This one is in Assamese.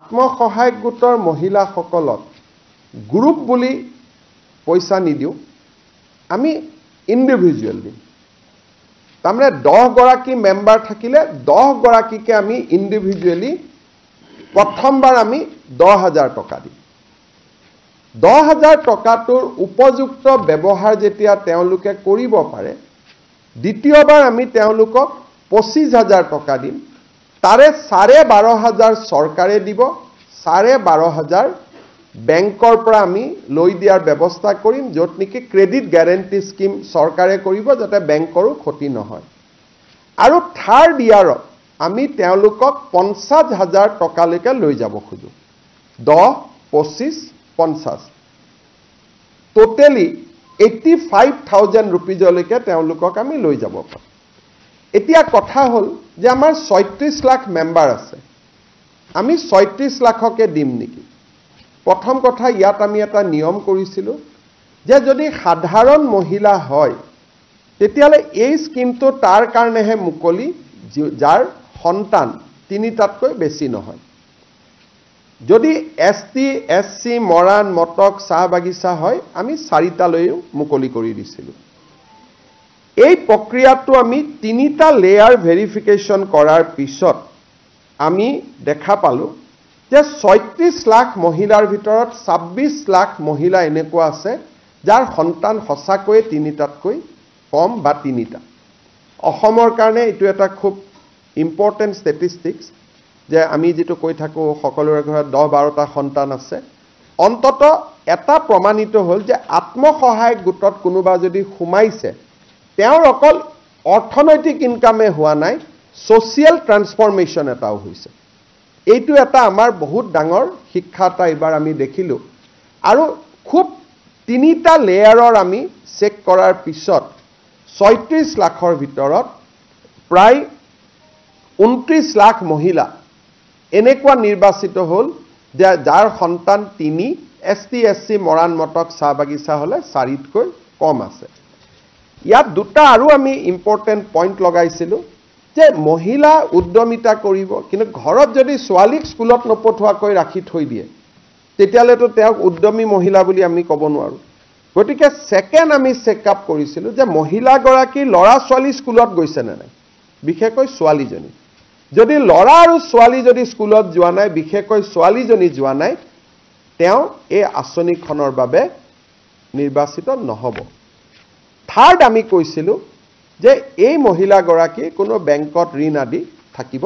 আত্মসহায়ক গোটৰ মহিলাসকলক গ্ৰুপ বুলি পইচা নিদিওঁ, আমি ইণ্ডিভিজুৱেল দিম। তাৰমানে 10 গৰাকী মেম্বাৰ থাকিলে 10 গৰাকীকে আমি ইণ্ডিভিজুৱেলি প্ৰথমবাৰ আমি 10,000 টকা দিম। 10,000 টকাটোৰ উপযুক্ত ব্যৱহাৰ যেতিয়া তেওঁলোকে কৰিব পাৰে, দ্বিতীয়বাৰ আমি তেওঁলোকক 25,000 টকা দিম। তাৰে 12,500 চৰকাৰে দিব, 12,500 বেংকৰ পৰা আমি লৈ দিয়াৰ ব্যৱস্থা কৰিম, য'ত নেকি ক্ৰেডিট গ্যাৰেণ্টি স্কিম চৰকাৰে কৰিব, যাতে বেংকৰো ক্ষতি নহয়। আৰু থাৰ্ড ইয়াৰত আমি তেওঁলোকক 50,000 টকালৈকে লৈ যাব খোজো। 10, 25, 50 টোটেলি 85,000 ৰুপিজলৈকে তেওঁলোকক আমি লৈ যাব পাৰোঁ। এতিয়া কথা হ'ল যে আমাৰ 36 লাখ মেম্বাৰ আছে, আমি 36 লাখকে দিম নেকি? প্ৰথম কথা, ইয়াত আমি এটা নিয়ম কৰিছিলোঁ যে যদি সাধাৰণ মহিলা হয় তেতিয়াহ'লে এই স্কিমটো তাৰ কাৰণেহে মুকলি যাৰ সন্তান 3টাতকৈ বেছি নহয়। যদি ST, SC, মৰাণ, মটক, চাহ বাগিচা হয় আমি 4টালৈও মুকলি কৰি দিছিলোঁ। এই প্ৰক্ৰিয়াটো আমি 3টা লেয়াৰ ভেৰিফিকেশ্যন কৰাৰ পিছত আমি দেখা পালোঁ যে 36 লাখ মহিলাৰ ভিতৰত 26 লাখ মহিলা এনেকুৱা আছে যাৰ সন্তান সঁচাকৈয়ে 3টাতকৈ কম বা 3টা। অসমৰ কাৰণে এইটো এটা খুব ইম্পৰ্টেণ্ট ষ্টেটিষ্টিক্স যে আমি যেটো কৈ থাকো সকলোৰে ঘৰত 10-12টা সন্তান আছে। অন্তত এটা প্ৰমাণিত হ'ল যে আত্মসহায়ক গোটত কোনোবা যদি সোমাইছে, তেওঁৰ অকল অৰ্থনৈতিক ইনকামে হোৱা নাই, সোশিয়াল ট্ৰান্সফৰমেশ্যন এটাও হৈছে। এইটো এটা আমাৰ বহুত ডাঙৰ শিক্ষা এটা এবাৰ আমি দেখিলোঁ। আৰু খুব 3টা লেয়াৰৰ আমি চেক কৰাৰ পিছত 36 লাখৰ ভিতৰত প্ৰায় 29 লাখ মহিলা এনেকুৱা নিৰ্বাচিত হ'ল যে যাৰ সন্তান 3, ST, SC, মৰাণ, মটক, চাহ বাগিচা হ'লে 4তকৈ কম আছে। ইয়াত 2টা আৰু আমি ইম্পৰ্টেণ্ট পইণ্ট লগাইছিলোঁ যে মহিলা উদ্যমিতা কৰিব, কিন্তু ঘৰত যদি ছোৱালীক স্কুলত নপঠোৱাকৈ ৰাখি থৈ দিয়ে তেতিয়াহ'লেতো তেওঁক উদ্যমী মহিলা বুলি আমি ক'ব নোৱাৰোঁ। গতিকে ছেকেণ্ড আমি চেকআপ কৰিছিলোঁ যে মহিলাগৰাকী ল'ৰা ছোৱালী স্কুলত গৈছে নে নাই, বিশেষকৈ ছোৱালীজনী। যদি ল'ৰা আৰু ছোৱালী যদি স্কুলত যোৱা নাই, বিশেষকৈ ছোৱালীজনী যোৱা নাই, তেওঁ এই আঁচনিখনৰ বাবে নিৰ্বাচিত নহ'ব। থাৰ্ড আমি কৈছিলোঁ যে এই মহিলাগৰাকী কোনো বেংকত ঋণ আদি থাকিব